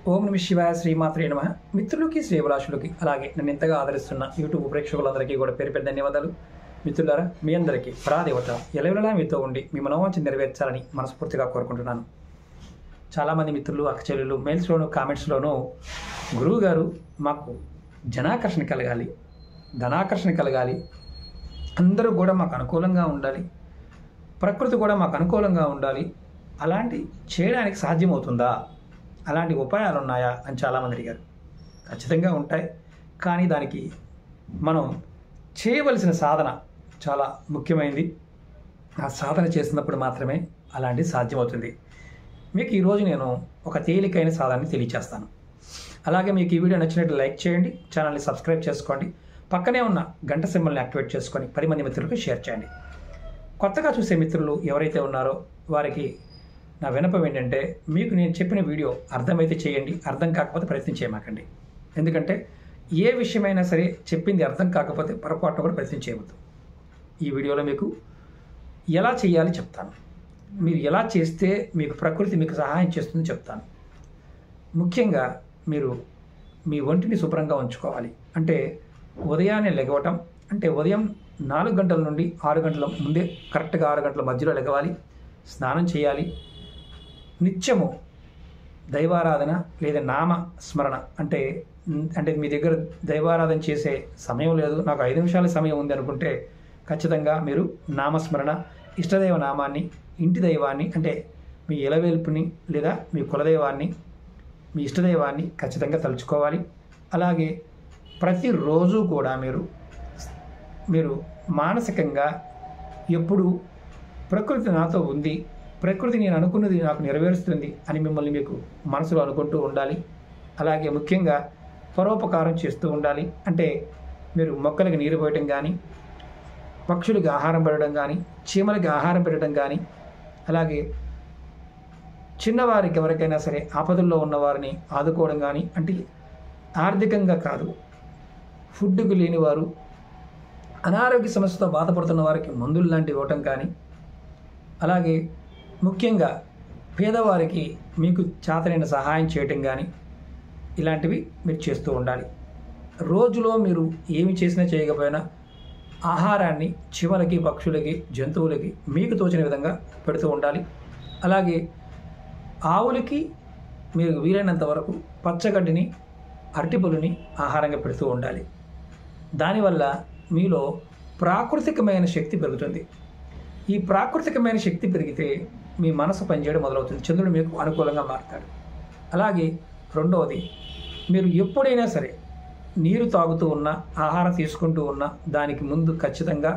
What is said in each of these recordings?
ఓం నమ శివాయ శ్రీమాత్రే నమః. మిత్రులకి శ్రీభిలాషులకి అలాగే నన్ను ఎంతగా ఆదరిస్తున్న యూట్యూబ్ ప్రేక్షకులందరికీ కూడా పేరు పేరు ధన్యవాదాలు. మిత్రులారా, మీ అందరికీ పరాదేవత ఎలవెలలా మీతో ఉండి మీ మనోవాంఛ నెరవేర్చాలని మనస్ఫూర్తిగా కోరుకుంటున్నాను. చాలామంది మిత్రులు అక్కచెల్లెలు మెయిల్స్లోను కామెంట్స్లోనూ గురువు గారు మాకు జనాకర్షణ కలగాలి, ధనాకర్షణ కలగాలి, అందరూ కూడా మాకు అనుకూలంగా ఉండాలి, ప్రకృతి కూడా మాకు అనుకూలంగా ఉండాలి, అలాంటి చేయడానికి సాధ్యమవుతుందా, అలాంటి ఉపాయాలు ఉన్నాయా అని చాలామంది అడిగారు. ఖచ్చితంగా ఉంటాయి, కానీ దానికి మనం చేయవలసిన సాధన చాలా ముఖ్యమైనది. ఆ సాధన చేసినప్పుడు మాత్రమే అలాంటి సాధ్యమవుతుంది. మీకు ఈరోజు నేను ఒక తేలికైన సాధనని తెలియచేస్తాను. అలాగే మీకు ఈ వీడియో నచ్చినట్టు లైక్ చేయండి, ఛానల్ని సబ్స్క్రైబ్ చేసుకోండి, పక్కనే ఉన్న గంట సింబల్ని యాక్టివేట్ చేసుకొని 10 మంది మిత్రులకు షేర్ చేయండి. కొత్తగా చూసే మిత్రులు ఎవరైతే ఉన్నారో వారికి నా విన్నపం ఏంటంటే, మీకు నేను చెప్పిన వీడియో అర్థమైతే చేయండి, అర్థం కాకపోతే ప్రయత్నం చేయమాకండి. ఎందుకంటే ఏ విషయమైనా సరే చెప్పింది అర్థం కాకపోతే పొరపాటున కూడా ప్రయత్నం చేయవద్దు. ఈ వీడియోలో మీకు ఎలా చేయాలి చెప్తాను, మీరు ఎలా చేస్తే మీకు ప్రకృతి మీకు సహాయం చేస్తుందని చెప్తాను. ముఖ్యంగా మీరు మీ ఒంటిని శుభ్రంగా ఉంచుకోవాలి. అంటే ఉదయాన్నే లెగవటం, అంటే ఉదయం 4 గంటల నుండి 6 గంటల ముందే, కరెక్ట్గా 6 గంటల మధ్యలో లెగవాలి, స్నానం చేయాలి, నిత్యము దైవారాధన లేదా నామ స్మరణ, అంటే మీ దగ్గర దైవారాధన చేసే సమయం లేదు, నాకు 5 నిమిషాల సమయం ఉంది అనుకుంటే ఖచ్చితంగా మీరు నామస్మరణ, ఇష్టదైవ నామాన్ని, ఇంటి దైవాన్ని, అంటే మీ ఇలవేల్పుని లేదా మీ కులదైవాన్ని, మీ ఇష్టదైవాన్ని ఖచ్చితంగా తలుచుకోవాలి. అలాగే ప్రతిరోజు కూడా మీరు మానసికంగా ఎప్పుడు ప్రకృతి నాతో ఉంది, ప్రకృతి నేను అనుకున్నది నాకు నెరవేరుస్తుంది అని మిమ్మల్ని మీకు మనసులో అనుకుంటూ ఉండాలి. అలాగే ముఖ్యంగా పరోపకారం చేస్తూ ఉండాలి. అంటే మీరు మొక్కలకి నీరు పోయటం కానీ, పక్షులకి ఆహారం పెట్టడం కానీ, చీమలకి ఆహారం పెట్టడం కానీ, అలాగే చిన్నవారికి ఎవరికైనా సరే ఆపదల్లో ఉన్నవారిని ఆదుకోవడం కానీ, అంటే ఆర్థికంగా కాదు, ఫుడ్కి లేనివారు, అనారోగ్య సమస్యతో బాధపడుతున్న వారికి మందులు లాంటివి ఇవ్వటం కానీ, అలాగే ముఖ్యంగా పేదవారికి మీకు చేతనైన సహాయం చేయటం కానీ, ఇలాంటివి మీరు చేస్తూ ఉండాలి. రోజులో మీరు ఏమి చేసినా చేయకపోయినా ఆహారాన్ని చీమలకి, పక్షులకి, జంతువులకి మీకు తోచిన విధంగా పెడుతూ ఉండాలి. అలాగే ఆవులకి మీరు వీలైనంత వరకు పచ్చగడ్డిని, అరటిపొలుని ఆహారంగా పెడుతూ ఉండాలి. దానివల్ల మీలో ప్రాకృతికమైన శక్తి పెరుగుతుంది. ఈ ప్రాకృతికమైన శక్తి పెరిగితే మీ మనసు పనిచేయడం మొదలవుతుంది, చంద్రుడు మీకు అనుకూలంగా మారుతాడు. అలాగే రెండవది, మీరు ఎప్పుడైనా సరే నీరు తాగుతూ ఉన్నా, ఆహారం తీసుకుంటూ ఉన్నా, దానికి ముందు ఖచ్చితంగా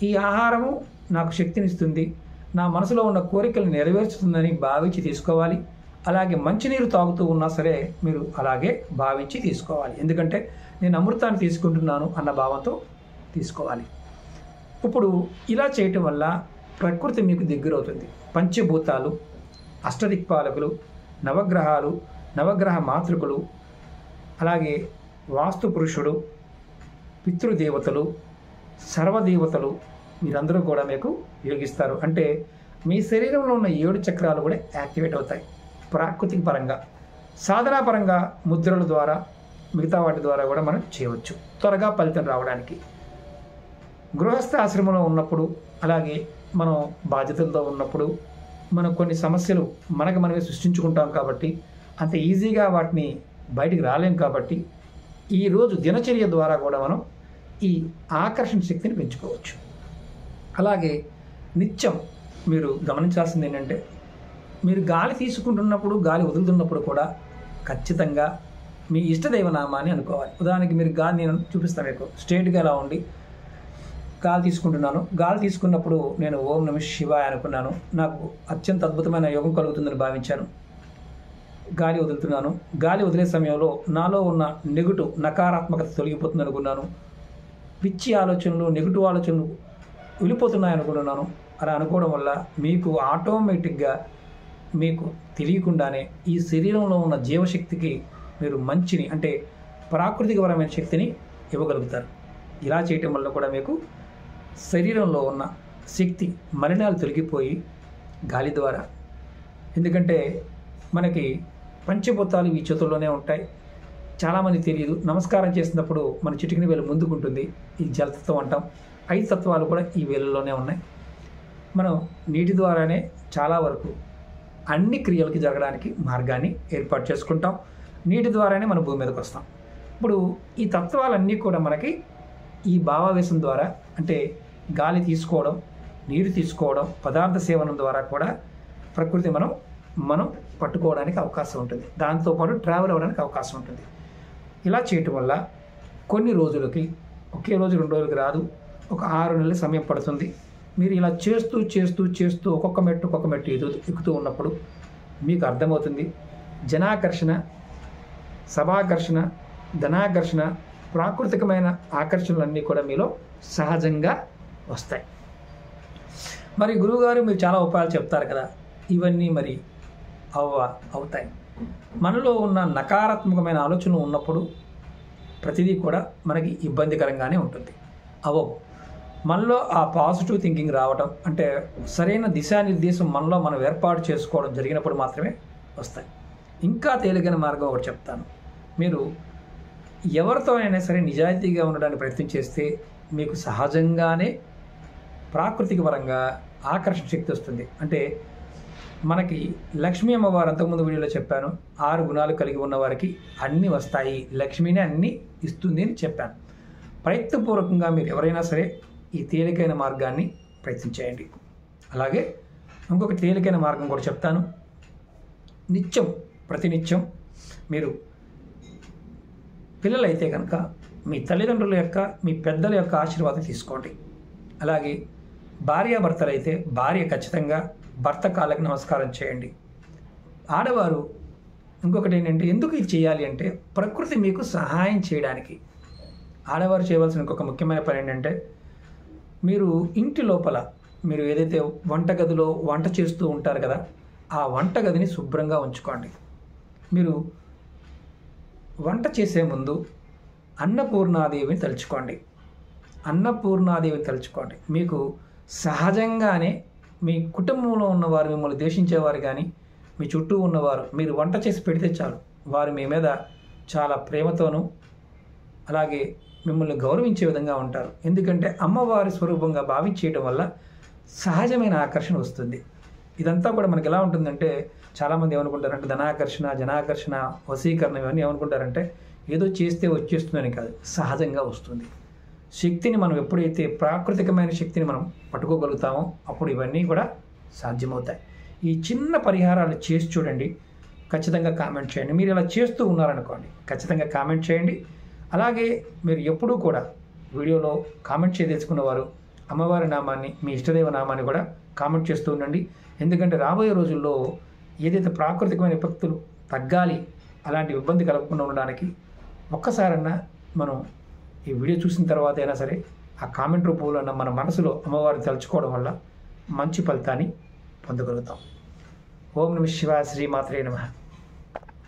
ఈ ఆహారము నాకు శక్తినిస్తుంది, నా మనసులో ఉన్న కోరికలు నెరవేర్చుతుందని భావించి తీసుకోవాలి. అలాగే మంచినీరు తాగుతూ ఉన్నా సరే మీరు అలాగే భావించి తీసుకోవాలి. ఎందుకంటే నేను అమృతాన్ని తీసుకుంటున్నాను అన్న భావంతో తీసుకోవాలి. ఇప్పుడు ఇలా చేయటం వల్ల ప్రకృతి మీకు దగ్గరవుతుంది. పంచభూతాలు, అష్టదిక్పాలకులు, నవగ్రహాలు, నవగ్రహ మాతృకులు, అలాగే వాస్తు పురుషుడు, పితృదేవతలు, సర్వదేవతలు మీరందరూ కూడా మీకు యోగిస్తారు. అంటే మీ శరీరంలో ఉన్న 7 చక్రాలు కూడా యాక్టివేట్ అవుతాయి. ప్రాకృతిక పరంగా, సాధనా పరంగా ముద్రల ద్వారా, మిగతా వాటి ద్వారా కూడా మనం చేయవచ్చు త్వరగా ఫలితం రావడానికి. గృహస్థ ఆశ్రమంలో ఉన్నప్పుడు, అలాగే మనం బాధ్యతలతో ఉన్నప్పుడు మనం కొన్ని సమస్యలు మనకు మనమే సృష్టించుకుంటాం కాబట్టి అంత ఈజీగా వాటిని బయటికి రాలేం. కాబట్టి ఈరోజు దినచర్య ద్వారా కూడా మనం ఈ ఆకర్షణ శక్తిని పెంచుకోవచ్చు. అలాగే నిత్యం మీరు గమనించాల్సింది ఏంటంటే, మీరు గాలి తీసుకుంటున్నప్పుడు, గాలి వదులుతున్నప్పుడు కూడా ఖచ్చితంగా మీ ఇష్టదైవ నామాన్ని అనుకోవాలి. ఉదాహరణకి మీరు గాలి, నేను చూపిస్తాను మీకు స్ట్రేట్గా ఎలా ఉండి గాలి తీసుకుంటున్నాను. గాలి తీసుకున్నప్పుడు నేను ఓం నమ శివాయ అనుకున్నాను, నాకు అత్యంత అద్భుతమైన యోగం కలుగుతుందని భావించాను. గాలి వదులుతున్నాను, గాలి వదిలే సమయంలో నాలో ఉన్న నెగటివ్, నకారాత్మకత తొలగిపోతుంది అనుకున్నాను. పిచ్చి ఆలోచనలు, నెగటివ్ ఆలోచనలు వెళ్ళిపోతున్నాయి అనుకుంటున్నాను. అలా అనుకోవడం వల్ల మీకు ఆటోమేటిక్గా మీకు తెలియకుండానే ఈ శరీరంలో ఉన్న జీవశక్తికి మీరు మంచిని, అంటే ప్రాకృతికపరమైన శక్తిని ఇవ్వగలుగుతారు. ఇలా చేయటం వల్ల కూడా మీకు శరీరంలో ఉన్న శక్తి, మలినాలు తొలగిపోయి గాలి ద్వారా, ఎందుకంటే మనకి పంచభూతాలు ఈ చేతుల్లోనే ఉంటాయి. చాలామంది తెలియదు. నమస్కారం చేసినప్పుడు మన చిటికిన వేలు ముందుకుంటుంది. ఈ జలతత్వం అంటాం. 5 తత్వాలు కూడా ఈ వేలులోనే ఉన్నాయి. మనం నీటి ద్వారానే చాలా వరకు అన్ని క్రియలకి జరగడానికి మార్గాన్ని ఏర్పాటు చేసుకుంటాం. నీటి ద్వారానే మన భూమి మీదకి వస్తాం. ఇప్పుడు ఈ తత్వాలన్నీ కూడా మనకి ఈ భావావేశం ద్వారా, అంటే గాలి తీసుకోవడం, నీరు తీసుకోవడం, పదార్థ సేవనం ద్వారా కూడా ప్రకృతి మనం పట్టుకోవడానికి అవకాశం ఉంటుంది. దాంతోపాటు ట్రావెల్ అవ్వడానికి అవకాశం ఉంటుంది. ఇలా చేయటం వల్ల కొన్ని రోజులకి, ఒకే రోజు 2 రోజులకి రాదు, ఒక 6 నెలల సమయం పడుతుంది. మీరు ఇలా చేస్తూ చేస్తూ చేస్తూ ఒక్కొక్క మెట్టు ఎక్కుతూ ఉన్నప్పుడు మీకు అర్థమవుతుంది. జనాకర్షణ, సభాకర్షణ, ధనాకర్షణ, ప్రాకృతికమైన ఆకర్షణలన్నీ కూడా మీలో సహజంగా వస్తాయి. మరి గురువుగారు మీరు చాలా ఉపాయాలు చెప్తారు కదా, ఇవన్నీ మరి అవుతాయి. మనలో ఉన్న నకారాత్మకమైన ఆలోచనలు ఉన్నప్పుడు ప్రతిదీ కూడా మనకి ఇబ్బందికరంగానే ఉంటుంది. అవవు. మనలో ఆ పాజిటివ్ థింకింగ్ రావటం, అంటే సరైన దిశానిర్దేశం మనలో మనం ఏర్పాటు చేసుకోవడం జరిగినప్పుడు మాత్రమే వస్తాయి. ఇంకా తేలికైన మార్గం ఒకటి చెప్తాను. మీరు ఎవరితో అయినా సరే నిజాయితీగా ఉండడానికి ప్రయత్నం చేస్తే మీకు సహజంగానే ప్రాకృతిక పరంగా ఆకర్షణ శక్తి వస్తుంది. అంటే మనకి లక్ష్మీ అమ్మవారు అంతకుముందు వీడియోలో చెప్పాను, 6 గుణాలు కలిగి ఉన్న వారికి అన్నీ వస్తాయి, లక్ష్మీనే అన్నీ ఇస్తుంది అని చెప్పాను. ప్రయత్నపూర్వకంగా మీరు ఎవరైనా సరే ఈ తేలికైన మార్గాన్ని ప్రయత్నించేయండి. అలాగే ఇంకొక తేలికైన మార్గం కూడా చెప్తాను. ప్రతినిత్యం మీరు పిల్లలైతే కనుక మీ తల్లిదండ్రుల యొక్క, మీ పెద్దల యొక్క ఆశీర్వాదం తీసుకోండి. అలాగే భార్యాభర్తలైతే భార్య ఖచ్చితంగా భర్త కాళ్ళకి నమస్కారం చేయండి. ఆడవారు ఇంకొకటి ఏంటంటే, ఎందుకు ఇది చేయాలి అంటే ప్రకృతి మీకు సహాయం చేయడానికి. ఆడవారు చేయవలసిన ఇంకొక ముఖ్యమైన పని ఏంటంటే, మీరు ఇంటి లోపల మీరు ఏదైతే వంటగదిలో వంట చేస్తూ ఉంటారు కదా, ఆ వంటగదిని శుభ్రంగా ఉంచుకోండి. మీరు వంట చేసే ముందు అన్నపూర్ణాదేవిని తలుచుకోండి. మీకు సహజంగానే మీ కుటుంబంలో ఉన్నవారు, మిమ్మల్ని ద్వేషించేవారు కానీ, మీ చుట్టూ ఉన్నవారు మీరు వంట చేసి పెడితే చాలు, వారు మీ మీద చాలా ప్రేమతోనూ అలాగే మిమ్మల్ని గౌరవించే విధంగా ఉంటారు. ఎందుకంటే అమ్మవారి స్వరూపంగా భావించేయడం వల్ల సహజమైన ఆకర్షణ వస్తుంది. ఇదంతా కూడా మనకి ఎలా ఉంటుందంటే, చాలామంది ఏమనుకుంటారంటే ధనాకర్షణ, జనాకర్షణ, వశీకరణ ఇవన్నీ ఏమనుకుంటారంటే ఏదో చేస్తే వచ్చేస్తుందని కాదు, సహజంగా వస్తుంది. శక్తిని మనం ఎప్పుడైతే ప్రాకృతికమైన శక్తిని మనం పట్టుకోగలుగుతామో అప్పుడు ఇవన్నీ కూడా సాధ్యమవుతాయి. ఈ చిన్న పరిహారాలు చేసి చూడండి. ఖచ్చితంగా కామెంట్ చేయండి. మీరు ఇలా చేస్తూ ఉన్నారనుకోండి, ఖచ్చితంగా కామెంట్ చేయండి. అలాగే మీరు ఎప్పుడూ కూడా వీడియోలో కామెంట్ చేయదలుచుకున్నవారు అమ్మవారి నామాన్ని, మీ ఇష్టదైవ నామాన్ని కూడా కామెంట్ చేస్తూ ఉండండి. ఎందుకంటే రాబోయే రోజుల్లో ఏదైతే ప్రాకృతికమైన విపత్తులు తగ్గాలి, అలాంటి ఇబ్బంది కలగకుండా ఉండడానికి ఒక్కసారన్నా మనం ఈ వీడియో చూసిన తర్వాత అయినా సరే ఆ కామెంట్ రూపంలో మన మనసులో అమ్మవారిని తలుచుకోవడం వల్ల మంచి ఫలితాన్ని పొందగలుగుతాం. ఓం నమః శివాయ. శ్రీమాత్రే నమః.